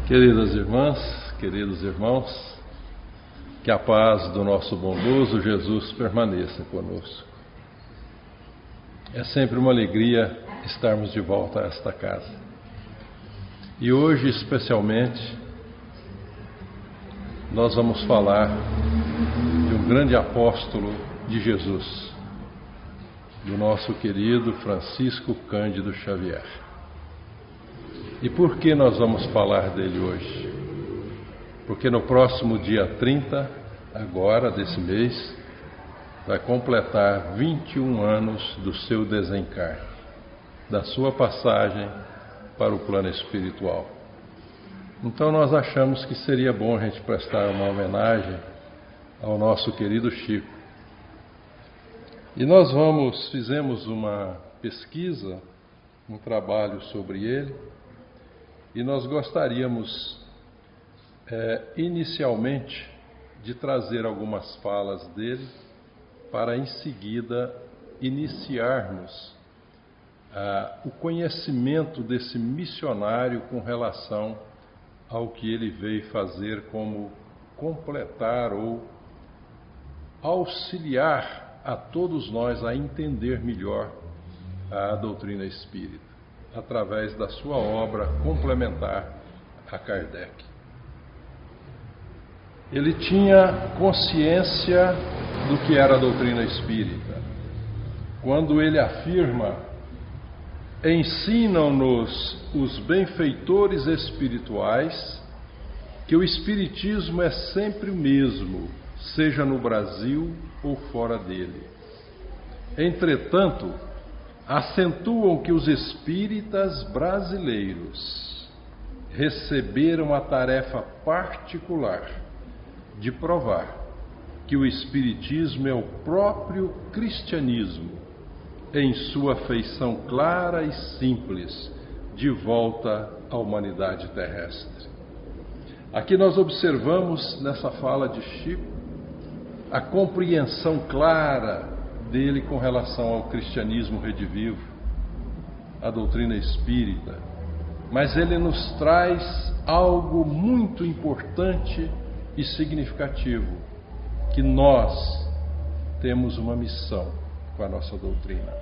Queridas irmãs, queridos irmãos, que a paz do nosso bondoso Jesus permaneça conosco. É sempre uma alegria estarmos de volta a esta casa. E hoje, especialmente, nós vamos falar de um grande apóstolo de Jesus, do nosso querido Francisco Cândido Xavier. E por que nós vamos falar dele hoje? Porque no próximo dia 30, agora desse mês, vai completar 21 anos do seu desencarne, da sua passagem para o plano espiritual. Então nós achamos que seria bom a gente prestar uma homenagem ao nosso querido Chico. E nós fizemos uma pesquisa, um trabalho sobre ele, e nós gostaríamos, inicialmente, de trazer algumas falas dele, para em seguida iniciarmos o conhecimento desse missionário com relação ao que ele veio fazer como completar ou auxiliar a todos nós a entender melhor a doutrina espírita, através da sua obra complementar a Kardec. Ele tinha consciência do que era a doutrina espírita, quando ele afirma: ensinam-nos os benfeitores espirituais que o espiritismo é sempre o mesmo, seja no Brasil ou fora dele. Entretanto, acentuam que os espíritas brasileiros receberam a tarefa particular de provar que o espiritismo é o próprio cristianismo, em sua feição clara e simples, de volta à humanidade terrestre. Aqui nós observamos, nessa fala de Chico, a compreensão clara dele com relação ao cristianismo redivivo, a doutrina espírita. Mas ele nos traz algo muito importante e significativo, que nós temos uma missão com a nossa doutrina,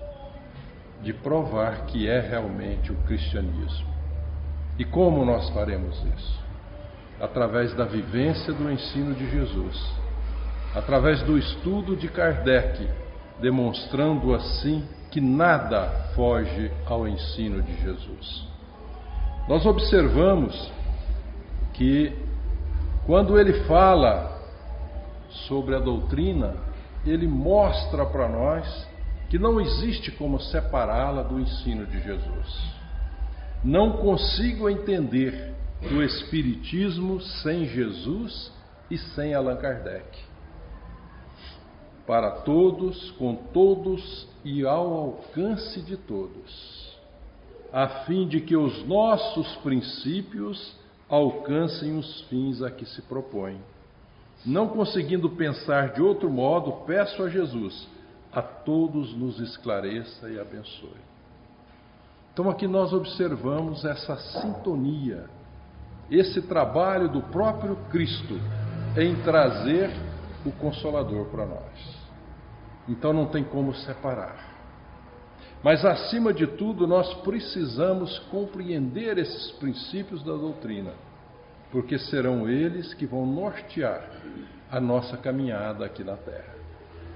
de provar que é realmente o cristianismo. E como nós faremos isso? Através da vivência do ensino de Jesus, através do estudo de Kardec, demonstrando assim que nada foge ao ensino de Jesus. Nós observamos que, quando ele fala sobre a doutrina, ele mostra para nós que não existe como separá-la do ensino de Jesus. Não consigo entender o Espiritismo sem Jesus e sem Allan Kardec. Para todos, com todos e ao alcance de todos, a fim de que os nossos princípios alcancem os fins a que se propõem. Não conseguindo pensar de outro modo, peço a Jesus, a todos nos esclareça e abençoe. Então aqui nós observamos essa sintonia, esse trabalho do próprio Cristo em trazer o Consolador para nós. Então não tem como separar. Mas acima de tudo nós precisamos compreender esses princípios da doutrina, porque serão eles que vão nortear a nossa caminhada aqui na Terra,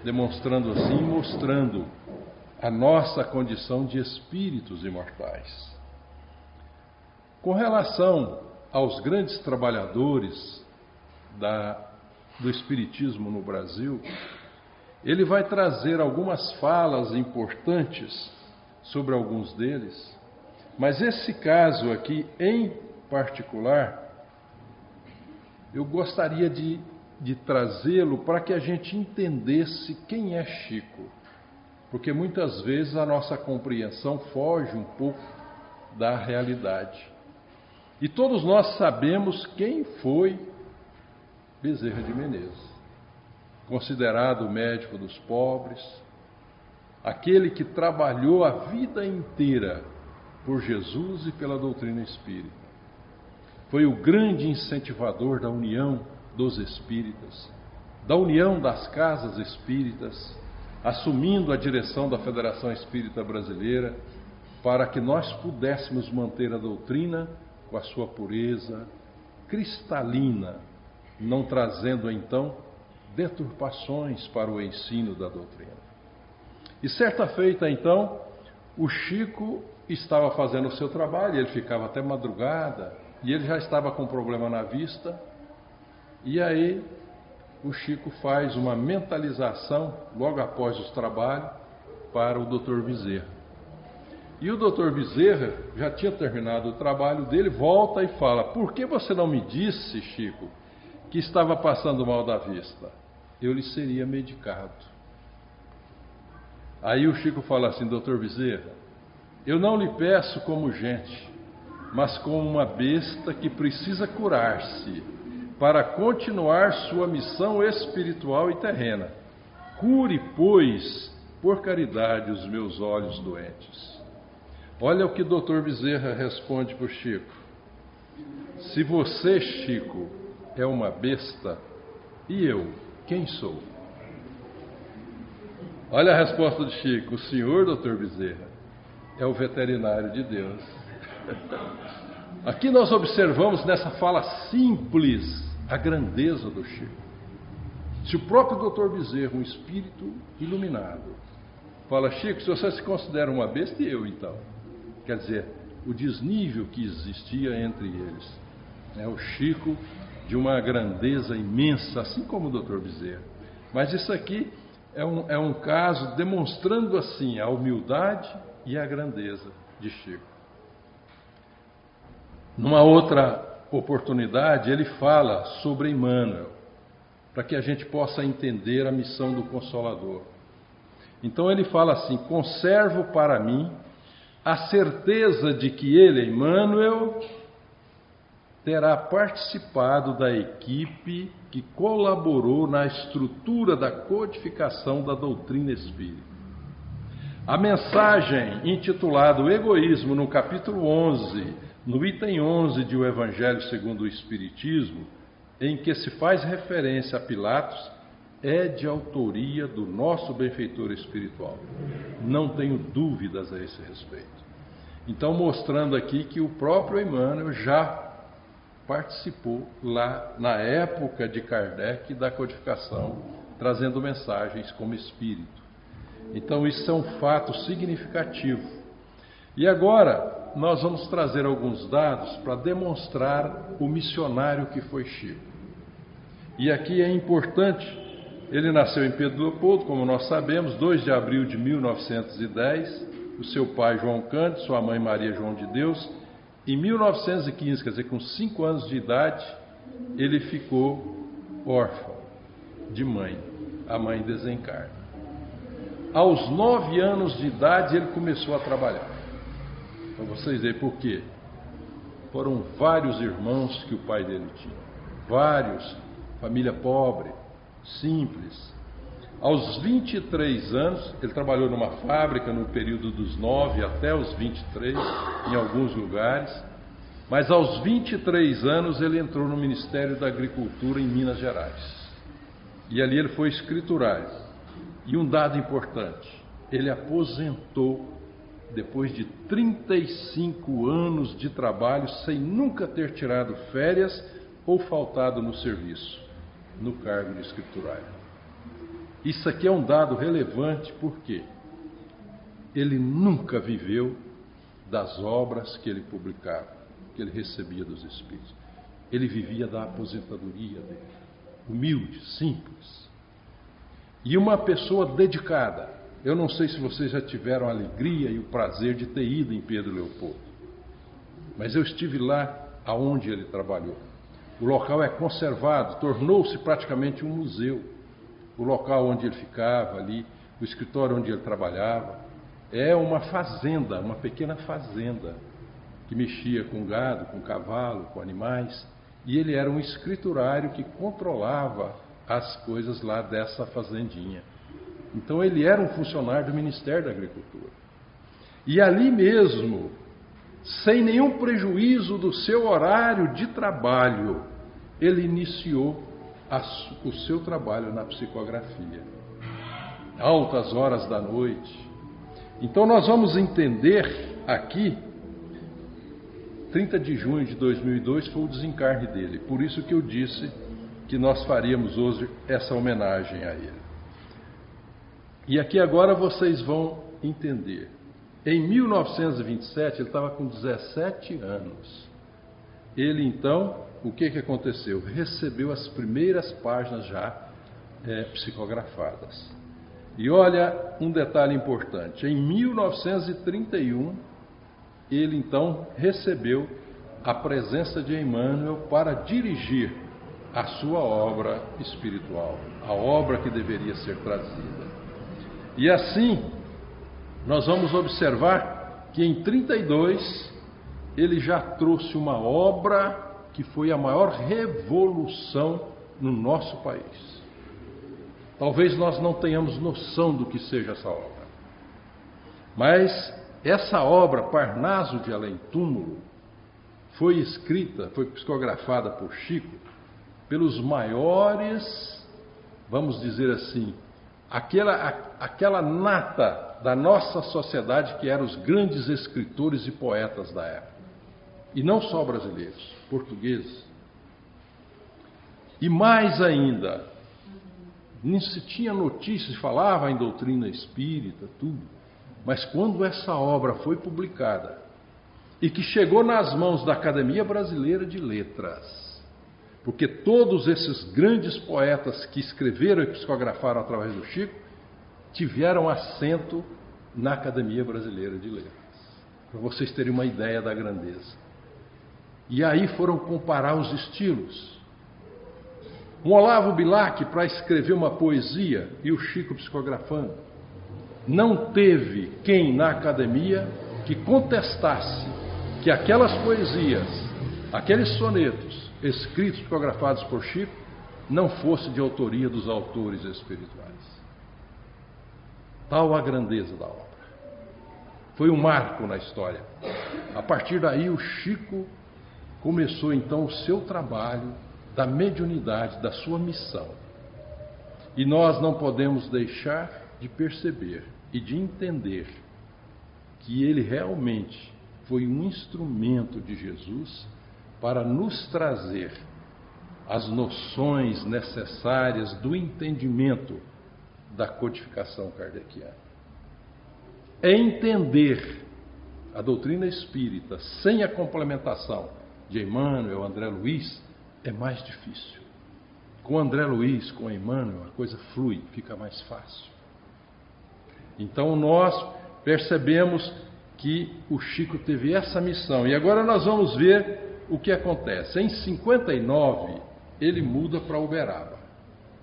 demonstrando assim, mostrando a nossa condição de espíritos imortais. Com relação aos grandes trabalhadores do espiritismo no Brasil, ele vai trazer algumas falas importantes sobre alguns deles, mas esse caso aqui em particular, eu gostaria de trazê-lo para que a gente entendesse quem é Chico, porque muitas vezes a nossa compreensão foge um pouco da realidade. E todos nós sabemos quem foi Bezerra de Menezes, considerado o médico dos pobres, aquele que trabalhou a vida inteira por Jesus e pela doutrina espírita. foi o grande incentivador da união dos espíritas, da união das casas espíritas, assumindo a direção da Federação Espírita Brasileira, para que nós pudéssemos manter a doutrina com a sua pureza cristalina, não trazendo então deturpações para o ensino da doutrina. E certa feita então, o Chico estava fazendo o seu trabalho, ele ficava até madrugada, e ele já estava com problema na vista, e aí o Chico faz uma mentalização, logo após os trabalhos, para o Dr. Bezerra. E o Dr. Bezerra já tinha terminado o trabalho dele, volta e fala: por que você não me disse, Chico, que estava passando mal da vista? Eu lhe seria medicado. Aí o Chico fala assim: Dr. Bezerra, eu não lhe peço como gente, mas como uma besta que precisa curar-se para continuar sua missão espiritual e terrena. Cure, pois, por caridade, os meus olhos doentes. Olha o que o Dr. Bezerra responde para o Chico: se você, Chico, é uma besta, e eu, quem sou? Olha a resposta do Chico: o senhor, Dr. Bezerra, é o veterinário de Deus. Aqui nós observamos nessa fala simples a grandeza do Chico. Se o próprio Dr. Bezerra, um espírito iluminado, fala: Chico, se você se considera uma besta, e eu então? Quer dizer, o desnível que existia entre eles. O Chico, de uma grandeza imensa, assim como o Dr. Bezerra. Mas isso aqui é um caso demonstrando assim a humildade e a grandeza de Chico. Numa outra oportunidade, ele fala sobre Emmanuel, para que a gente possa entender a missão do Consolador. Então ele fala assim: conservo para mim a certeza de que ele, Emmanuel, terá participado da equipe que colaborou na estrutura da codificação da doutrina espírita. A mensagem intitulada O Egoísmo, no capítulo 11, no item 11 de O Evangelho segundo o Espiritismo, em que se faz referência a Pilatos, é de autoria do nosso benfeitor espiritual. Não tenho dúvidas a esse respeito. Então, mostrando aqui que o próprio Emmanuel já participou lá na época de Kardec da codificação, trazendo mensagens como espírito. Então, isso é um fato significativo. E agora, nós vamos trazer alguns dados para demonstrar o missionário que foi Chico. E aqui é importante. Ele nasceu em Pedro Leopoldo, como nós sabemos, 2 de abril de 1910, o seu pai João Cândido, sua mãe Maria João de Deus. Em 1915, quer dizer, com 5 anos de idade, ele ficou órfão de mãe, a mãe desencarna. Aos 9 anos de idade, ele começou a trabalhar. Para vocês verem por quê. Foram vários irmãos que o pai dele tinha, vários, família pobre, simples. Aos 23 anos, ele trabalhou numa fábrica no período dos 9 até os 23, em alguns lugares, mas aos 23 anos ele entrou no Ministério da Agricultura em Minas Gerais. E ali ele foi escriturário. E um dado importante, ele aposentou depois de 35 anos de trabalho, sem nunca ter tirado férias ou faltado no serviço, no cargo de escriturário. Isso aqui é um dado relevante porque ele nunca viveu das obras que ele publicava, que ele recebia dos Espíritos. Ele vivia da aposentadoria dele, humilde, simples. E uma pessoa dedicada. Eu não sei se vocês já tiveram a alegria e o prazer de ter ido em Pedro Leopoldo, mas eu estive lá aonde ele trabalhou. O local é conservado, tornou-se praticamente um museu. O local onde ele ficava ali, o escritório onde ele trabalhava, é uma fazenda, uma pequena fazenda, que mexia com gado, com cavalo, com animais, e ele era um escriturário que controlava as coisas lá dessa fazendinha. Então ele era um funcionário do Ministério da Agricultura. E ali mesmo, sem nenhum prejuízo do seu horário de trabalho, ele iniciou o seu trabalho na psicografia. Altas horas da noite. Então nós vamos entender aqui, 30 de junho de 2002 foi o desencarne dele. Por isso que eu disse que nós faríamos hoje essa homenagem a ele. E aqui agora vocês vão entender. Em 1927, ele estava com 17 anos. Ele então, o que aconteceu? Recebeu as primeiras páginas já psicografadas. E olha um detalhe importante. Em 1931, ele então recebeu a presença de Emmanuel para dirigir a sua obra espiritual, a obra que deveria ser trazida. E assim, nós vamos observar que em 32 ele já trouxe uma obra que foi a maior revolução no nosso país. Talvez nós não tenhamos noção do que seja essa obra. Mas essa obra, Parnaso de Além Túmulo, foi escrita, foi psicografada por Chico, pelos maiores, vamos dizer assim, aquela nata da nossa sociedade que eram os grandes escritores e poetas da época. E não só brasileiros, portugueses. E mais ainda, não se tinha notícias, falava em doutrina espírita, tudo. Mas quando essa obra foi publicada e que chegou nas mãos da Academia Brasileira de Letras, porque todos esses grandes poetas que escreveram e psicografaram através do Chico tiveram assento na Academia Brasileira de Letras, para vocês terem uma ideia da grandeza. E aí foram comparar os estilos. Um Olavo Bilac para escrever uma poesia e o Chico psicografando. Não teve quem na academia que contestasse que aquelas poesias, aqueles sonetos escritos, psicografados por Chico, não fossem de autoria dos autores espirituais. Tal a grandeza da obra. Foi um marco na história. A partir daí o Chico começou então o seu trabalho da mediunidade, da sua missão. E nós não podemos deixar de perceber e de entender que ele realmente foi um instrumento de Jesus para nos trazer as noções necessárias do entendimento da codificação kardeciana. É entender a doutrina espírita sem a complementação de Emmanuel, André Luiz, é mais difícil. Com André Luiz, com Emmanuel, a coisa flui, fica mais fácil. Então nós percebemos que o Chico teve essa missão. E agora nós vamos ver o que acontece. Em 59, ele muda para Uberaba.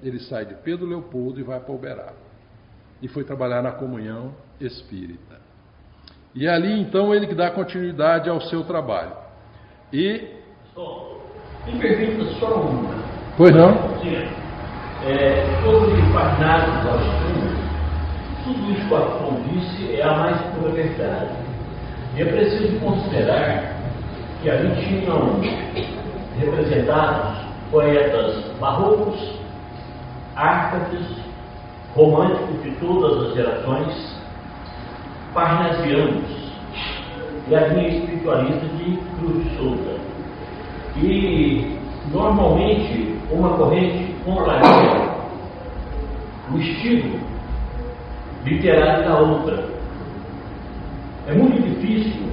Ele sai de Pedro Leopoldo e vai para Uberaba. E foi trabalhar na Comunhão Espírita. E ali então ele que dá continuidade ao seu trabalho. E... Me permita só uma. Pois não? Sobre Parnaso aos Túmulos, tudo isso que o Afon disse é a mais pura verdade. E é preciso considerar que ali tinham representados poetas barrocos, árcades, românticos de todas as gerações, parnasianos e a linha espiritualista de Cruz de Souza. E normalmente uma corrente contraria o estilo literário da outra. É muito difícil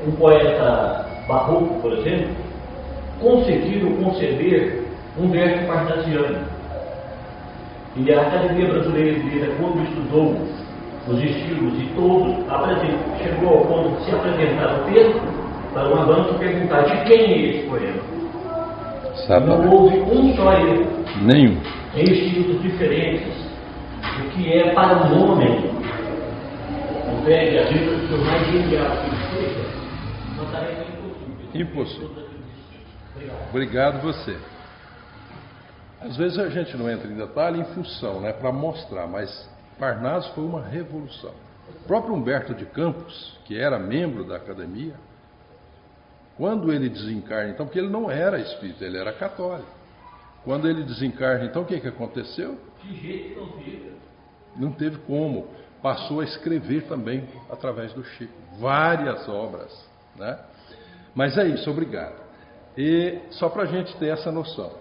um poeta barroco, por exemplo, conseguir ou conceber um verso parnasiano. E a Academia Brasileira de Letras, quando estudou os estilos e todos, chegou ao ponto de se apresentar o texto para uma banca e perguntar de quem é esse poema. Não houve um só erro. Nenhum. Em estilos diferentes, o que é para um homem, o velho, a vida do mais genial que seja, uma tarefa impossível. Impossível. Obrigado você. Às vezes a gente não entra em detalhe em função, para mostrar, mas Parnaso foi uma revolução. O próprio Humberto de Campos, que era membro da academia, quando ele desencarna, então, porque ele não era espírita, ele era católico. Quando ele desencarna, então, o que aconteceu? De jeito que não fica. Não teve como. Passou a escrever também, através do Chico, várias obras, né? Mas é isso, obrigado. E só para a gente ter essa noção.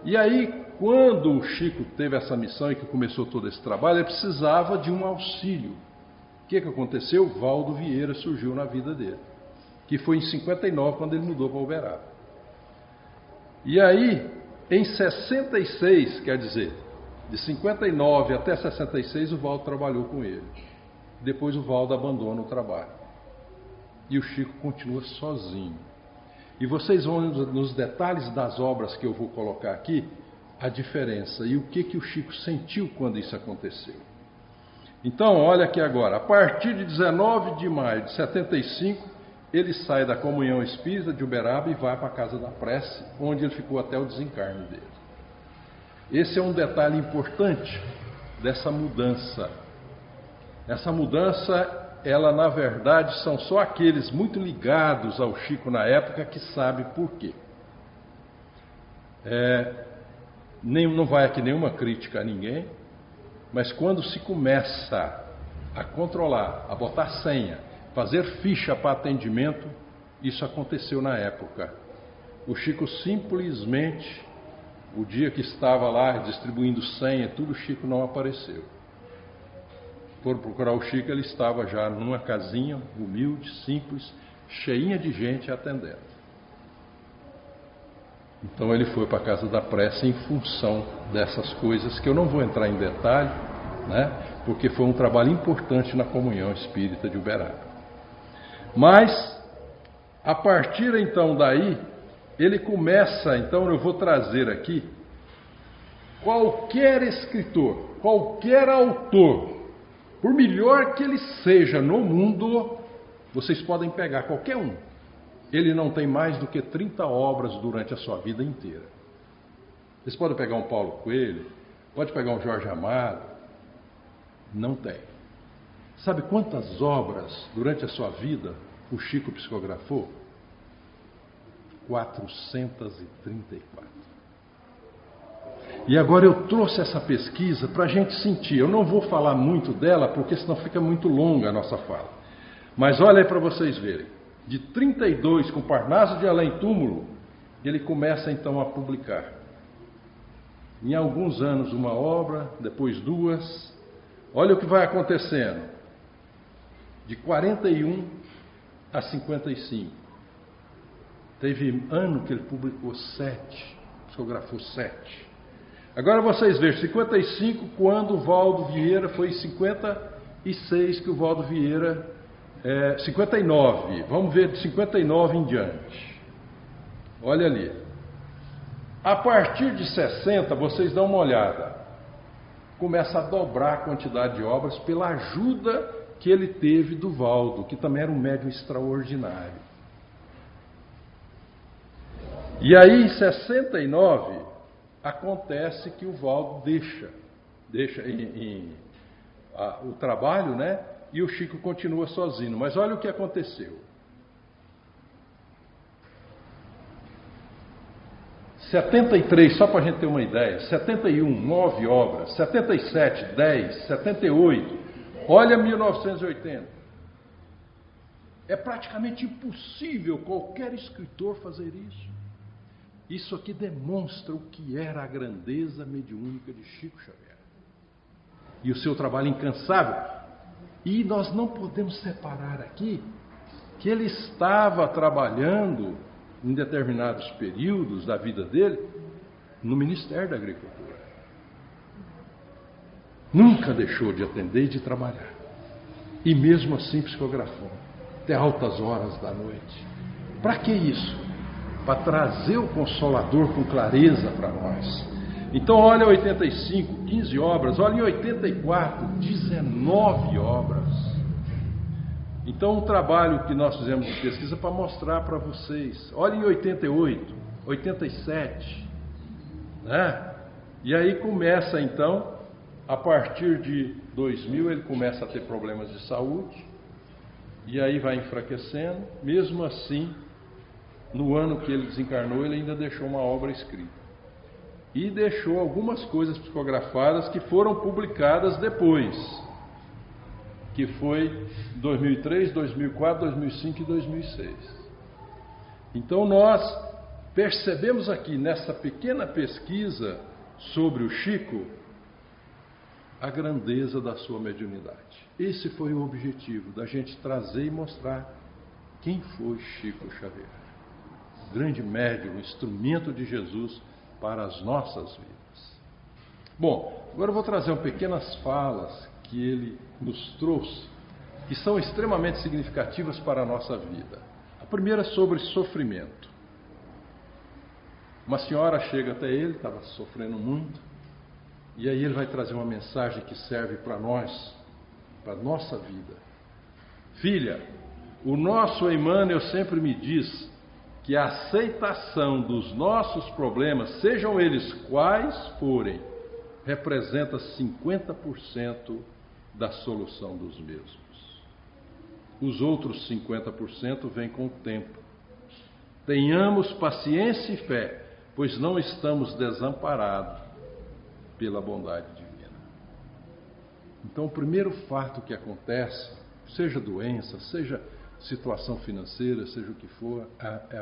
E aí, quando o Chico teve essa missão e que começou todo esse trabalho, ele precisava de um auxílio. O que aconteceu? Valdo Vieira surgiu na vida dele, que foi em 59, quando ele mudou para Uberaba. E aí, em 66, quer dizer, de 59 até 66, o Valdo trabalhou com ele. Depois o Valdo abandona o trabalho. E o Chico continua sozinho. E vocês vão, nos detalhes das obras que eu vou colocar aqui, a diferença e o que o Chico sentiu quando isso aconteceu. Então, olha aqui agora, a partir de 19 de maio de 75, ele sai da Comunhão Espírita de Uberaba e vai para a Casa da Prece, onde ele ficou até o desencarne dele. Esse é um detalhe importante dessa mudança. Essa mudança, ela na verdade são só aqueles muito ligados ao Chico na época que sabem por quê. Não vai aqui nenhuma crítica a ninguém, mas quando se começa a controlar, a botar senha, fazer ficha para atendimento, isso aconteceu na época. O Chico simplesmente, o dia que estava lá distribuindo senha, tudo, o Chico não apareceu. Foram procurar o Chico, ele estava já numa casinha humilde, simples, cheinha de gente atendendo. Então ele foi para a Casa da Prece em função dessas coisas, que eu não vou entrar em detalhe, né, porque foi um trabalho importante na Comunhão Espírita de Uberaba. Mas, a partir então daí, ele começa, então eu vou trazer aqui, qualquer escritor, qualquer autor, por melhor que ele seja no mundo, vocês podem pegar qualquer um. Ele não tem mais do que 30 obras durante a sua vida inteira. Vocês podem pegar um Paulo Coelho, pode pegar um Jorge Amado, não tem. Sabe quantas obras durante a sua vida o Chico psicografou? 434. E agora eu trouxe essa pesquisa para a gente sentir. Eu não vou falar muito dela, porque senão fica muito longa a nossa fala. Mas olha aí para vocês verem. De 32, com Parnaso de Além Túmulo, ele começa então a publicar. Em alguns anos uma obra, depois duas. Olha o que vai acontecendo. De 41 a 55. Teve ano que ele publicou 7, psicografou 7. Agora vocês vejam, 55, quando o Valdo Vieira, foi em 56 que o Valdo Vieira, 59, vamos ver de 59 em diante. Olha ali. A partir de 60, vocês dão uma olhada. Começa a dobrar a quantidade de obras pela ajuda que ele teve do Valdo, que também era um médium extraordinário. E aí, em 69, acontece que o Valdo deixa o trabalho, né? E o Chico continua sozinho. Mas olha o que aconteceu. 73, só para a gente ter uma ideia, 71, 9 obras, 77, 10, 78, olha 1980. É praticamente impossível qualquer escritor fazer isso. Isso aqui demonstra o que era a grandeza mediúnica de Chico Xavier. E o seu trabalho incansável. E nós não podemos separar aqui que ele estava trabalhando em determinados períodos da vida dele no Ministério da Agricultura. Nunca deixou de atender e de trabalhar. E mesmo assim psicografou, até altas horas da noite. Para que isso? Para trazer o Consolador com clareza para nós. Então olha 85, 15 obras, olha em 84, 19 obras. Então um trabalho que nós fizemos de pesquisa para mostrar para vocês. Olha em 88, 87, né? E aí começa então A partir de 2000 ele começa a ter problemas de saúde, e aí vai enfraquecendo. Mesmo assim, no ano que ele desencarnou, ele ainda deixou uma obra escrita. E deixou algumas coisas psicografadas que foram publicadas depois, que foi 2003, 2004, 2005 e 2006. Então nós percebemos aqui nessa pequena pesquisa sobre o Chico a grandeza da sua mediunidade. Esse foi o objetivo, da gente trazer e mostrar quem foi Chico Xavier. Grande médium, instrumento de Jesus para as nossas vidas. Bom, agora eu vou trazer pequenas falas que ele nos trouxe, que são extremamente significativas para a nossa vida. A primeira é sobre sofrimento. Uma senhora chega até ele, estava sofrendo muito, e aí ele vai trazer uma mensagem que serve para nós, para a nossa vida. Filha, o nosso Emmanuel sempre me diz que a aceitação dos nossos problemas, sejam eles quais forem, representa 50% da solução dos mesmos. Os outros 50% vêm com o tempo. Tenhamos paciência e fé, pois não estamos desamparados pela bondade divina. Então, o primeiro fato que acontece, seja doença, seja situação financeira, seja o que for,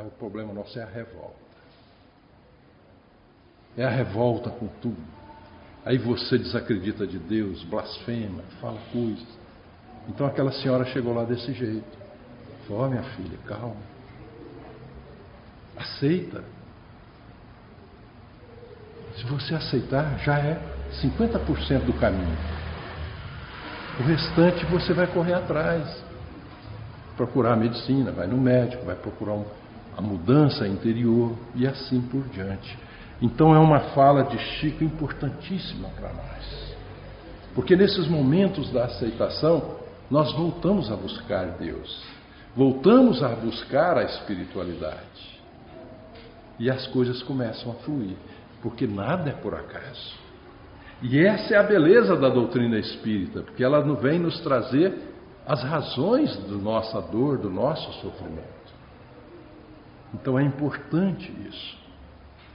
o problema nosso é a revolta. É a revolta com tudo. Aí você desacredita de Deus, blasfema, fala coisas. Então aquela senhora chegou lá desse jeito. Falou: minha filha, calma. Aceita. Se você aceitar, já é 50% do caminho. O restante você vai correr atrás. Procurar a medicina, vai no médico, vai procurar a mudança interior e assim por diante. Então é uma fala de Chico importantíssima para nós. Porque nesses momentos da aceitação, nós voltamos a buscar Deus. Voltamos a buscar a espiritualidade. E as coisas começam a fluir. Porque nada é por acaso. E essa é a beleza da doutrina espírita, porque ela vem nos trazer as razões da nossa dor, do nosso sofrimento. Então é importante isso.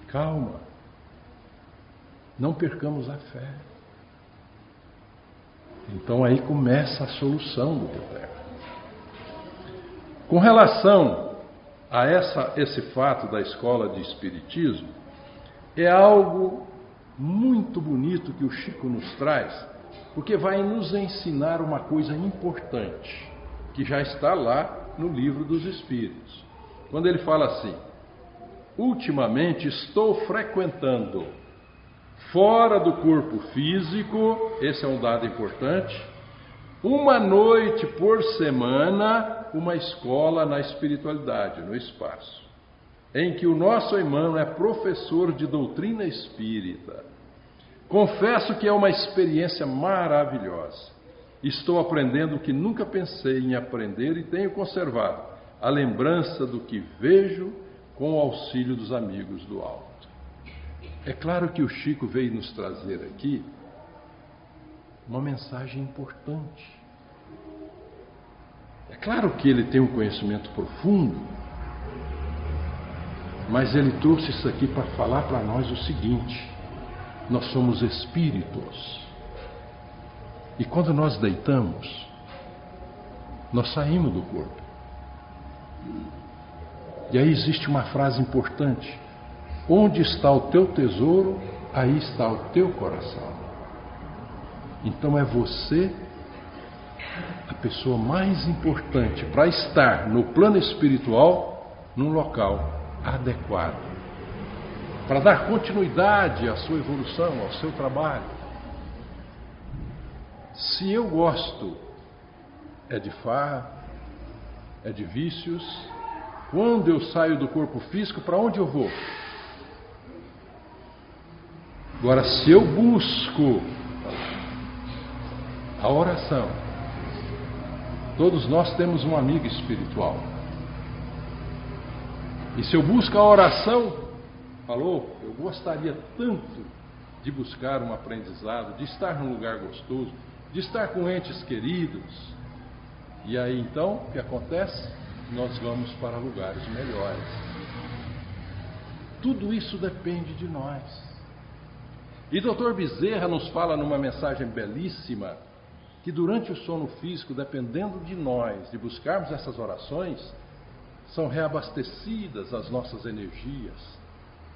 Calma. Não percamos a fé. Então aí começa a solução do problema. Com relação a esse fato da escola de espiritismo, é algo muito bonito que o Chico nos traz, porque vai nos ensinar uma coisa importante, que já está lá no Livro dos Espíritos. Quando ele fala assim: ultimamente estou frequentando, fora do corpo físico, esse é um dado importante, uma noite por semana, uma escola na espiritualidade, no espaço, em que o nosso irmão é professor de doutrina espírita. Confesso que é uma experiência maravilhosa. Estou aprendendo o que nunca pensei em aprender e tenho conservado a lembrança do que vejo com o auxílio dos amigos do alto. É claro que o Chico veio nos trazer aqui uma mensagem importante. É claro que ele tem um conhecimento profundo, mas ele trouxe isso aqui para falar para nós o seguinte: nós somos espíritos. E quando nós deitamos, nós saímos do corpo. E aí existe uma frase importante: onde está o teu tesouro, aí está o teu coração. Então é você a pessoa mais importante para estar no plano espiritual, num local adequado, para dar continuidade à sua evolução, ao seu trabalho. Se eu gosto de farra, de vícios, quando eu saio do corpo físico, para onde eu vou? Agora, se eu busco a oração, todos nós temos um amigo espiritual, e se eu busco a oração, falou, eu gostaria tanto de buscar um aprendizado, de estar num lugar gostoso, de estar com entes queridos. E aí então, o que acontece? Nós vamos para lugares melhores. Tudo isso depende de nós. E Dr. Bezerra nos fala numa mensagem belíssima que durante o sono físico, dependendo de nós, de buscarmos essas orações, são reabastecidas as nossas energias.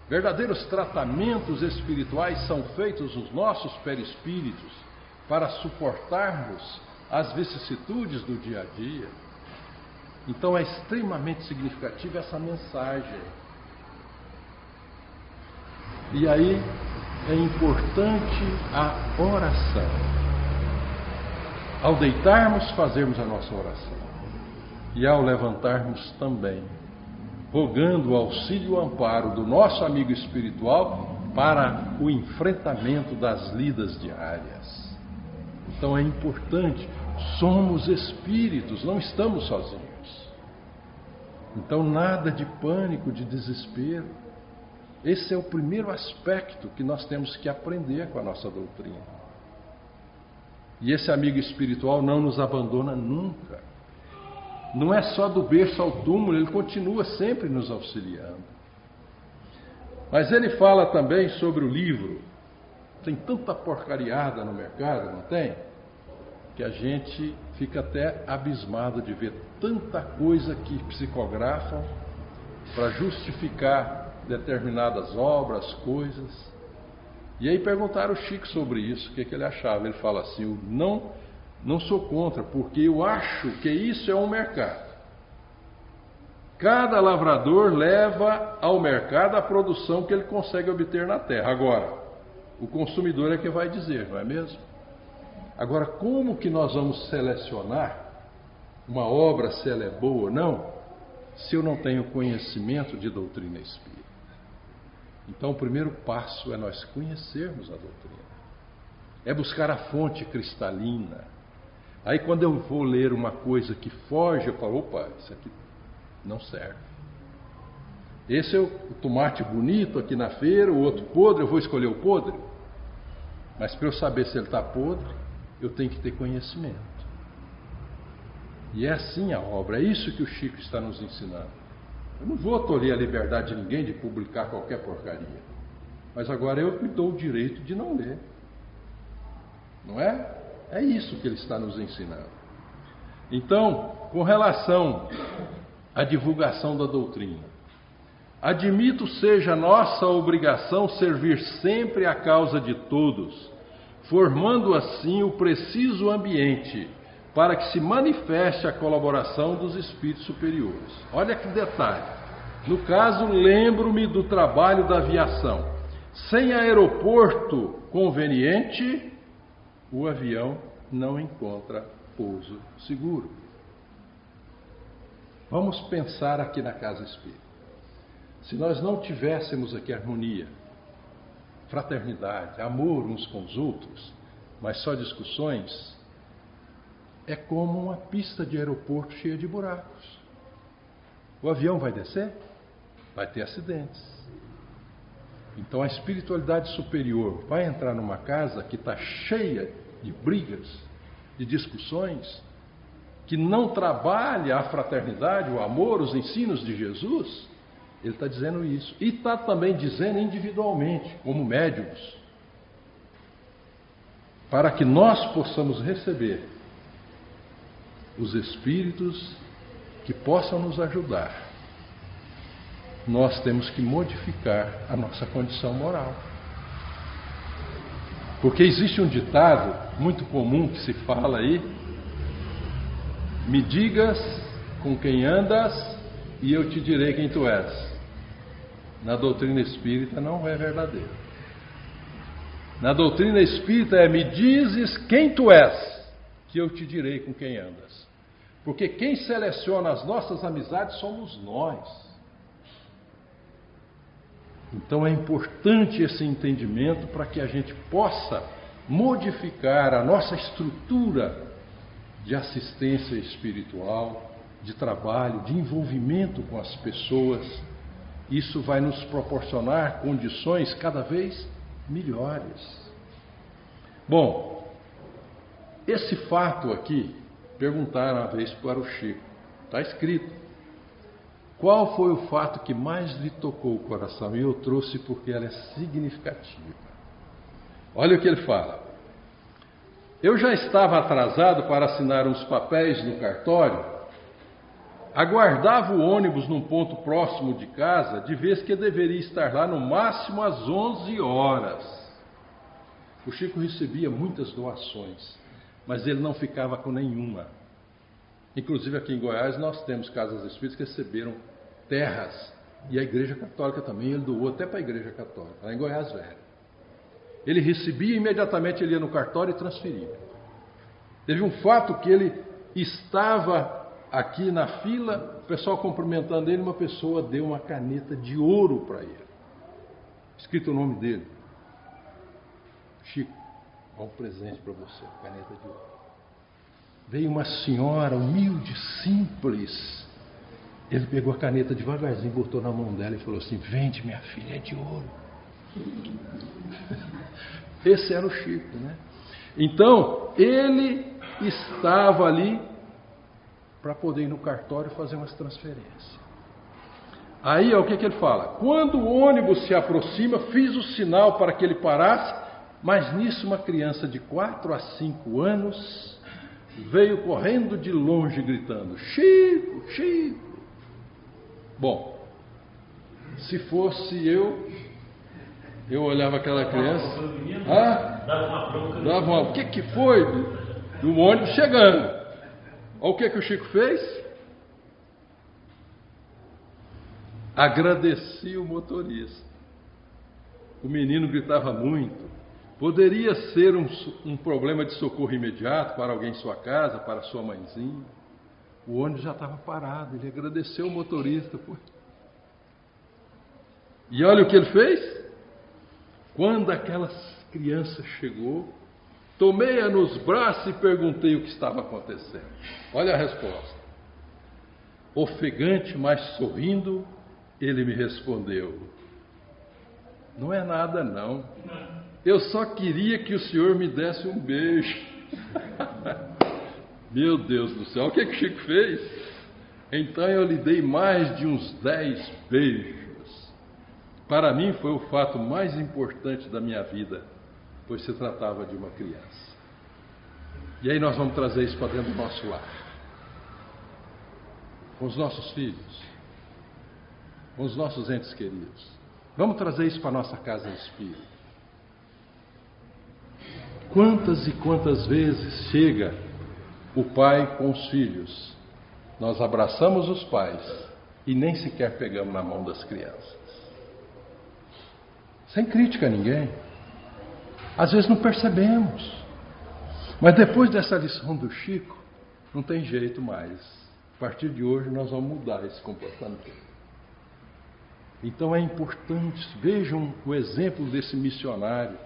Verdadeiros tratamentos espirituais são feitos nos nossos perispíritos para suportarmos as vicissitudes do dia a dia. Então é extremamente significativa essa mensagem. E aí é importante a oração. Ao deitarmos, fazermos a nossa oração. E ao levantarmos também, rogando o auxílio e o amparo do nosso amigo espiritual para o enfrentamento das lidas diárias. Então é importante, somos espíritos, não estamos sozinhos. Então nada de pânico, de desespero. Esse é o primeiro aspecto que nós temos que aprender com a nossa doutrina. E esse amigo espiritual não nos abandona nunca. Não é só do berço ao túmulo, ele continua sempre nos auxiliando. Mas ele fala também sobre o livro. Tem tanta porcariada no mercado, não tem? Que a gente fica até abismado de ver tanta coisa que psicografam para justificar determinadas obras, coisas. E aí perguntaram ao Chico sobre isso, o que ele achava. Ele fala assim: eu não sou contra, porque eu acho que isso é um mercado. Cada lavrador leva ao mercado a produção que ele consegue obter na terra. Agora, o consumidor é que vai dizer, não é mesmo? Agora, como que nós vamos selecionar uma obra, se ela é boa ou não, se eu não tenho conhecimento de doutrina espírita? Então, o primeiro passo é nós conhecermos a doutrina. É buscar a fonte cristalina. Aí, quando eu vou ler uma coisa que foge, eu falo: opa, isso aqui não serve. Esse é o tomate bonito aqui na feira, o outro podre, eu vou escolher o podre. Mas para eu saber se ele está podre, eu tenho que ter conhecimento. E é assim a obra, é isso que o Chico está nos ensinando. Eu não vou tolher a liberdade de ninguém de publicar qualquer porcaria. Mas agora eu me dou o direito de não ler. Não é? É isso que ele está nos ensinando. Então, com relação à divulgação da doutrina, admito seja nossa obrigação servir sempre a causa de todos, formando assim o preciso ambiente para que se manifeste a colaboração dos espíritos superiores. Olha que detalhe. No caso, lembro-me do trabalho da aviação. Sem aeroporto conveniente, o avião não encontra pouso seguro. Vamos pensar aqui na casa espírita. Se nós não tivéssemos aqui harmonia, fraternidade, amor uns com os outros, mas só discussões, é como uma pista de aeroporto cheia de buracos. O avião vai descer? Vai ter acidentes. Então a espiritualidade superior vai entrar numa casa que está cheia de brigas, de discussões, que não trabalha a fraternidade, o amor, os ensinos de Jesus. Ele está dizendo isso. E está também dizendo individualmente, como médiuns, para que nós possamos receber os espíritos que possam nos ajudar, nós temos que modificar a nossa condição moral. Porque existe um ditado muito comum que se fala aí: me digas com quem andas e eu te direi quem tu és. Na doutrina espírita não é verdadeiro. Na doutrina espírita é: me dizes quem tu és, que eu te direi com quem andas. Porque quem seleciona as nossas amizades somos nós. Então é importante esse entendimento para que a gente possa modificar a nossa estrutura de assistência espiritual, de trabalho, de envolvimento com as pessoas. Isso vai nos proporcionar condições cada vez melhores. Bom, esse fato aqui, perguntaram uma vez para o Chico, está escrito, qual foi o fato que mais lhe tocou o coração? E eu trouxe porque ela é significativa. Olha o que ele fala. Eu já estava atrasado para assinar uns papéis no cartório, aguardava o ônibus num ponto próximo de casa, de vez que deveria estar lá no máximo às 11 horas. O Chico recebia muitas doações, mas ele não ficava com nenhuma. Inclusive aqui em Goiás nós temos casas espíritas que receberam terras, e a Igreja Católica também, ele doou até para a Igreja Católica, lá em Goiás Velho. Ele recebia e imediatamente ele ia no cartório e transferia. Teve um fato que ele estava aqui na fila, o pessoal cumprimentando ele, uma pessoa deu uma caneta de ouro para ele, escrito o nome dele. Chico, dá um presente para você, caneta de ouro. Veio uma senhora humilde, simples. Ele pegou a caneta devagarzinho, botou na mão dela e falou assim: vende, minha filha, é de ouro. Esse era o Chico, né? Então, ele estava ali para poder ir no cartório fazer umas transferências. Aí, o que ele fala? Quando o ônibus se aproxima, fiz o sinal para que ele parasse, mas nisso uma criança de 4 a 5 anos veio correndo de longe gritando: Chico, Chico. Bom, se fosse eu olhava aquela criança, dava uma, o que foi? Do ônibus chegando. Olha o que o Chico fez? Agradeci o motorista. O menino gritava muito. Poderia ser um problema de socorro imediato para alguém em sua casa, para sua mãezinha. O ônibus já estava parado, ele agradeceu o motorista. Pô. E olha o que ele fez. Quando aquela criança chegou, tomei-a nos braços e perguntei o que estava acontecendo. Olha a resposta. Ofegante, mas sorrindo, ele me respondeu: não é nada não. Eu só queria que o senhor me desse um beijo. Meu Deus do céu, o que o Chico fez? Então eu lhe dei mais de uns 10 beijos. Para mim foi o fato mais importante da minha vida, pois se tratava de uma criança. E aí nós vamos trazer isso para dentro do nosso lar. Com os nossos filhos, com os nossos entes queridos. Vamos trazer isso para a nossa casa espírita. Quantas e quantas vezes chega o pai com os filhos, nós abraçamos os pais e nem sequer pegamos na mão das crianças. Sem crítica a ninguém. Às vezes não percebemos. Mas depois dessa lição do Chico, não tem jeito mais. A partir de hoje nós vamos mudar esse comportamento. Então é importante, vejam o exemplo desse missionário.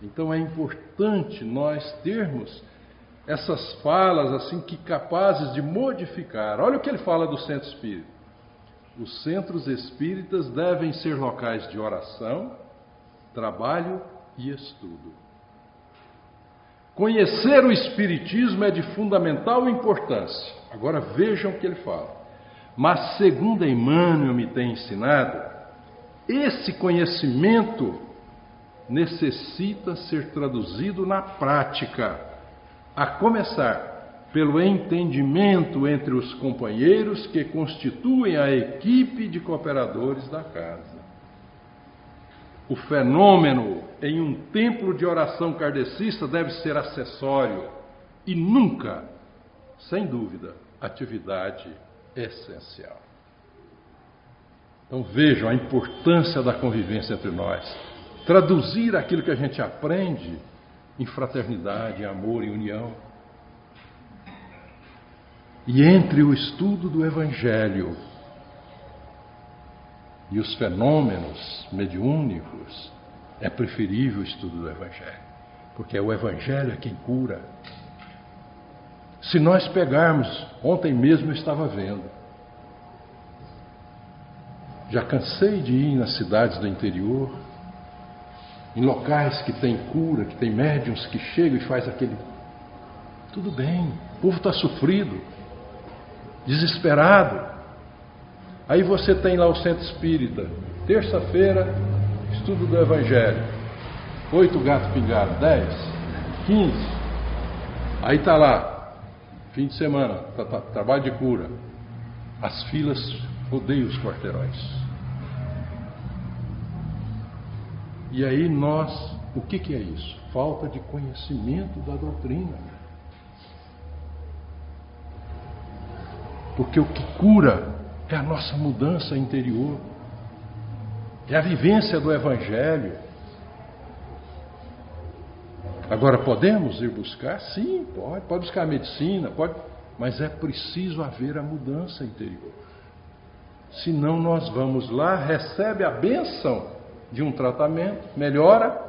Então é importante nós termos essas falas assim que capazes de modificar. Olha o que ele fala do centro espírita. Os centros espíritas devem ser locais de oração, trabalho e estudo. Conhecer o espiritismo é de fundamental importância. Agora vejam o que ele fala. Mas segundo Emmanuel me tem ensinado, esse conhecimento necessita ser traduzido na prática, a começar pelo entendimento entre os companheiros que constituem a equipe de cooperadores da casa. O fenômeno em um templo de oração kardecista deve ser acessório e nunca, sem dúvida, atividade essencial. Então vejam a importância da convivência entre nós. Traduzir aquilo que a gente aprende em fraternidade, em amor, em união. E entre o estudo do Evangelho e os fenômenos mediúnicos, é preferível o estudo do Evangelho, porque o Evangelho é quem cura. Se nós pegarmos, ontem mesmo eu estava vendo, já cansei de ir nas cidades do interior, em locais que tem cura, que tem médiuns que chegam e faz aquele... Tudo bem, o povo está sofrido, desesperado. Aí você tem lá o centro espírita, terça-feira, estudo do Evangelho, 8 gatos pingados, 10, 15. Aí está lá, fim de semana, trabalho de cura. As filas rodeiam os quarteirões. E aí o que é isso? Falta de conhecimento da doutrina. Porque o que cura é a nossa mudança interior, é a vivência do Evangelho. Agora, podemos ir buscar? Sim, pode buscar a medicina, pode, mas é preciso haver a mudança interior. Senão nós vamos lá, recebe a bênção de um tratamento, melhora,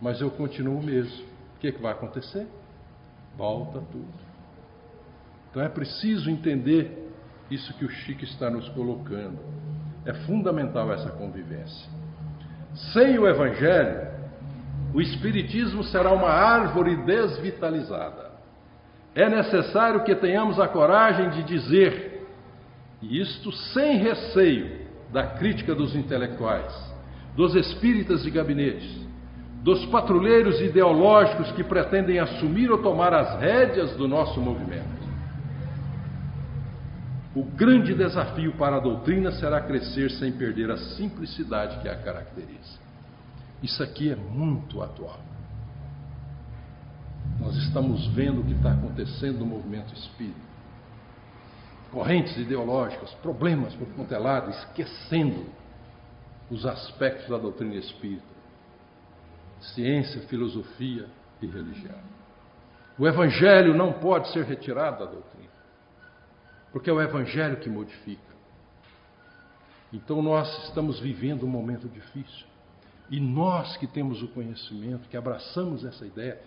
mas eu continuo o mesmo. O que vai acontecer? Volta tudo. Então é preciso entender isso que o Chico está nos colocando. É fundamental essa convivência. Sem o Evangelho, o Espiritismo será uma árvore desvitalizada. É necessário que tenhamos a coragem de dizer, e isto sem receio da crítica dos intelectuais, dos espíritas de gabinetes, dos patrulheiros ideológicos que pretendem assumir ou tomar as rédeas do nosso movimento. O grande desafio para a doutrina será crescer sem perder a simplicidade que a caracteriza. Isso aqui é muito atual. Nós estamos vendo o que está acontecendo no movimento espírita. Correntes ideológicas, problemas por quanto é lado, esquecendo os aspectos da doutrina espírita. Ciência, filosofia e religião. O Evangelho não pode ser retirado da doutrina, porque é o Evangelho que modifica. Então nós estamos vivendo um momento difícil. E nós que temos o conhecimento, que abraçamos essa ideia,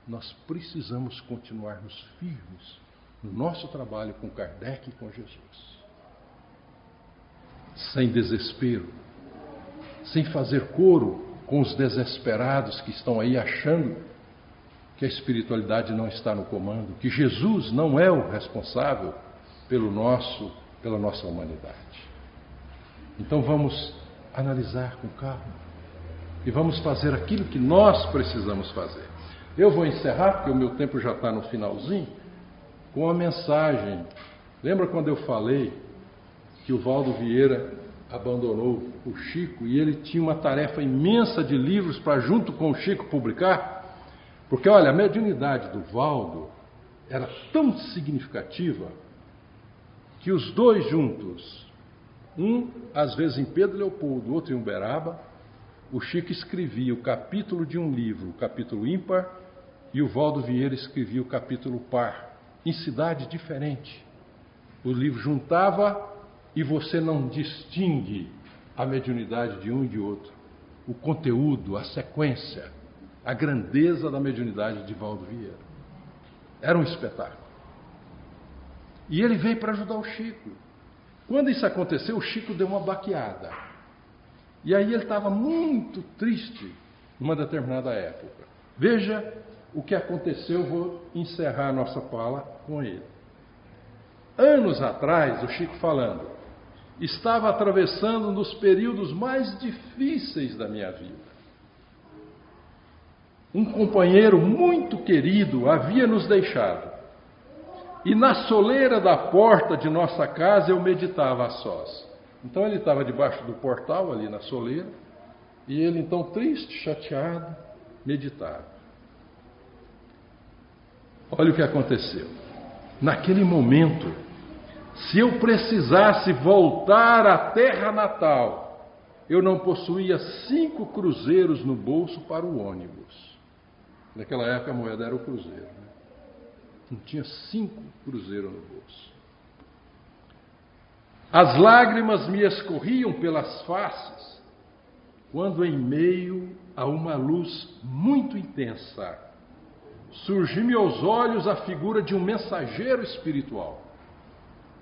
nós precisamos continuarmos firmes no nosso trabalho com Kardec e com Jesus. Sem desespero, sem fazer coro com os desesperados que estão aí achando que a espiritualidade não está no comando, que Jesus não é o responsável pela nossa humanidade. Então vamos analisar com calma e vamos fazer aquilo que nós precisamos fazer. Eu vou encerrar, porque o meu tempo já está no finalzinho, com uma mensagem. Lembra quando eu falei que o Valdo Vieira abandonou o Chico e ele tinha uma tarefa imensa de livros para, junto com o Chico, publicar? Porque, olha, a mediunidade do Valdo era tão significativa que os dois juntos, um às vezes em Pedro Leopoldo, outro em Uberaba, o Chico escrevia o capítulo de um livro, o capítulo ímpar, e o Valdo Vieira escrevia o capítulo par, em cidade diferente. O livro juntava e você não distingue a mediunidade de um e de outro. O conteúdo, a sequência, a grandeza da mediunidade de Valdo Vieira. Era um espetáculo. E ele veio para ajudar o Chico. Quando isso aconteceu, o Chico deu uma baqueada. E aí ele estava muito triste numa determinada época. Veja o que aconteceu, vou encerrar a nossa fala com ele. Anos atrás, o Chico falando, estava atravessando um dos períodos mais difíceis da minha vida. Um companheiro muito querido havia nos deixado. E na soleira da porta de nossa casa eu meditava a sós. Então ele estava debaixo do portal, ali na soleira, e ele então triste, chateado, meditava. Olha o que aconteceu. Naquele momento, se eu precisasse voltar à terra natal, eu não possuía 5 cruzeiros no bolso para o ônibus. Naquela época a moeda era o cruzeiro, né? Não tinha 5 cruzeiros no bolso. As lágrimas me escorriam pelas faces, quando em meio a uma luz muito intensa, surgiu-me aos olhos a figura de um mensageiro espiritual,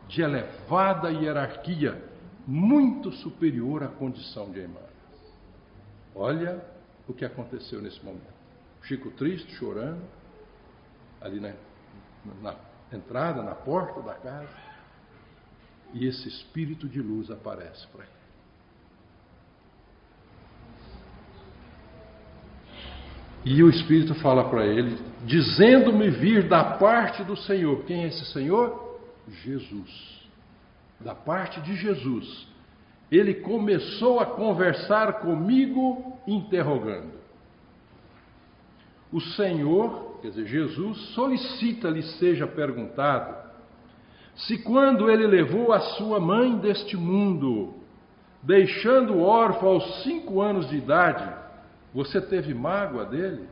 de elevada hierarquia, muito superior à condição de Emmanuel. Olha o que aconteceu nesse momento. Chico triste, chorando, ali na entrada, na porta da casa, e esse espírito de luz aparece para ele. E o Espírito fala para ele, dizendo-me vir da parte do Senhor. Quem é esse Senhor? Jesus. Da parte de Jesus. Ele começou a conversar comigo, interrogando. O Senhor, quer dizer, Jesus, solicita-lhe seja perguntado se quando ele levou a sua mãe deste mundo, deixando órfão aos 5 anos de idade, você teve mágoa dele?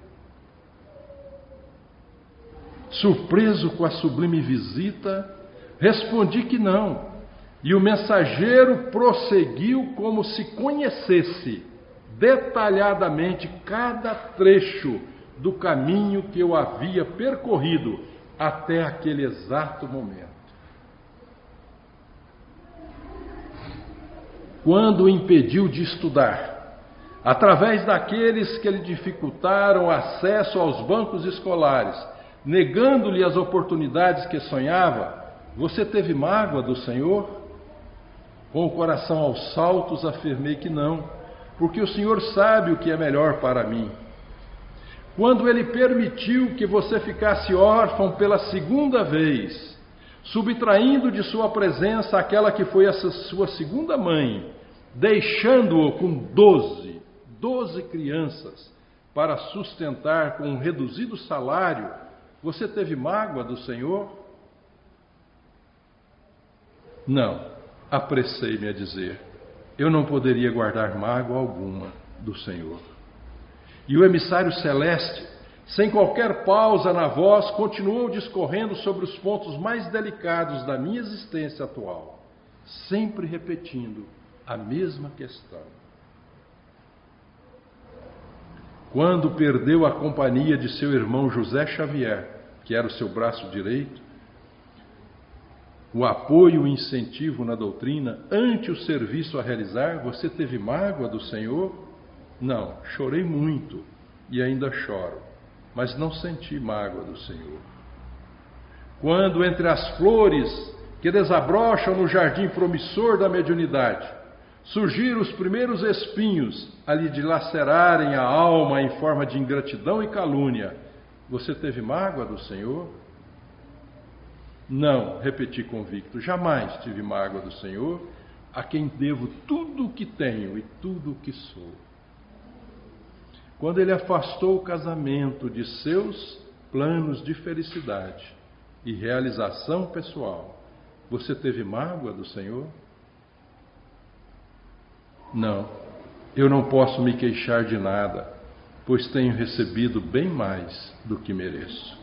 Surpreso com a sublime visita, respondi que não. E o mensageiro prosseguiu como se conhecesse detalhadamente cada trecho do caminho que eu havia percorrido até aquele exato momento. Quando o impediu de estudar, através daqueles que lhe dificultaram o acesso aos bancos escolares, negando-lhe as oportunidades que sonhava, você teve mágoa do Senhor? Com o coração aos saltos afirmei que não, porque o Senhor sabe o que é melhor para mim. Quando Ele permitiu que você ficasse órfão pela 2ª vez, subtraindo de sua presença aquela que foi a sua segunda mãe, deixando-o com 12 crianças para sustentar com um reduzido salário, você teve mágoa do Senhor? Não, apressei-me a dizer, eu não poderia guardar mágoa alguma do Senhor. E o emissário celeste, sem qualquer pausa na voz, continuou discorrendo sobre os pontos mais delicados da minha existência atual, sempre repetindo a mesma questão. Quando perdeu a companhia de seu irmão José Xavier, que era o seu braço direito, o apoio e o incentivo na doutrina, ante o serviço a realizar, você teve mágoa do Senhor? Não, chorei muito e ainda choro, mas não senti mágoa do Senhor. Quando entre as flores que desabrocham no jardim promissor da mediunidade, surgiram os primeiros espinhos a lhe dilacerarem a alma em forma de ingratidão e calúnia, você teve mágoa do Senhor? Não, repeti convicto, jamais tive mágoa do Senhor, a quem devo tudo o que tenho e tudo o que sou. Quando Ele afastou o casamento de seus planos de felicidade e realização pessoal, você teve mágoa do Senhor? Não, eu não posso me queixar de nada, pois tenho recebido bem mais do que mereço.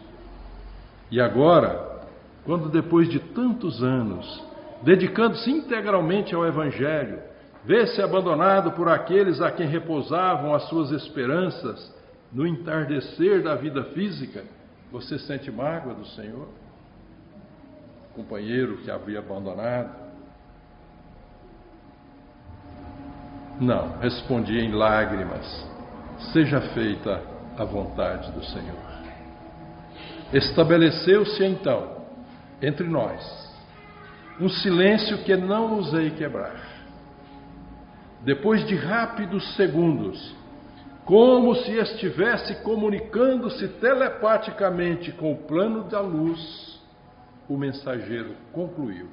E agora, quando depois de tantos anos, dedicando-se integralmente ao Evangelho, vê-se abandonado por aqueles a quem repousavam as suas esperanças no entardecer da vida física, você sente mágoa do Senhor? Companheiro que havia abandonado? Não, respondi em lágrimas, seja feita a vontade do Senhor. Estabeleceu-se então, entre nós, um silêncio que não ousei quebrar. Depois de rápidos segundos, como se estivesse comunicando-se telepaticamente com o plano da luz, o mensageiro concluiu.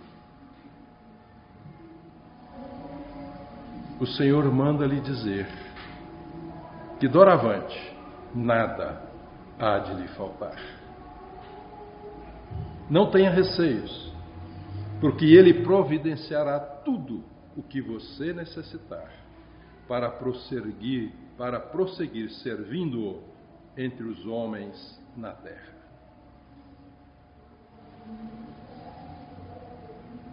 O Senhor manda-lhe dizer que doravante nada há de lhe faltar. Não tenha receios, porque Ele providenciará tudo o que você necessitar para prosseguir servindo-o entre os homens na terra.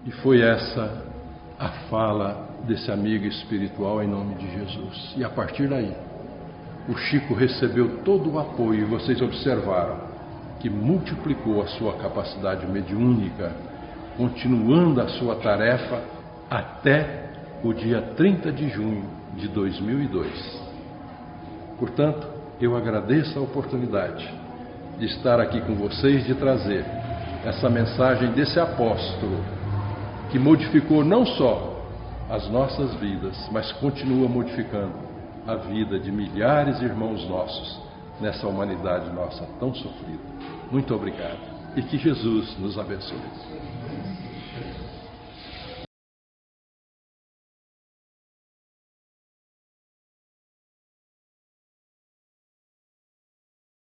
E foi essa a fala desse amigo espiritual em nome de Jesus. E a partir daí, o Chico recebeu todo o apoio, e vocês observaram que multiplicou a sua capacidade mediúnica, continuando a sua tarefa até o dia 30 de junho de 2002, Portanto, eu agradeço a oportunidade de estar aqui com vocês, de trazer essa mensagem desse apóstolo que modificou não só as nossas vidas, mas continua modificando a vida de milhares de irmãos nossos nessa humanidade nossa tão sofrida. Muito obrigado e que Jesus nos abençoe.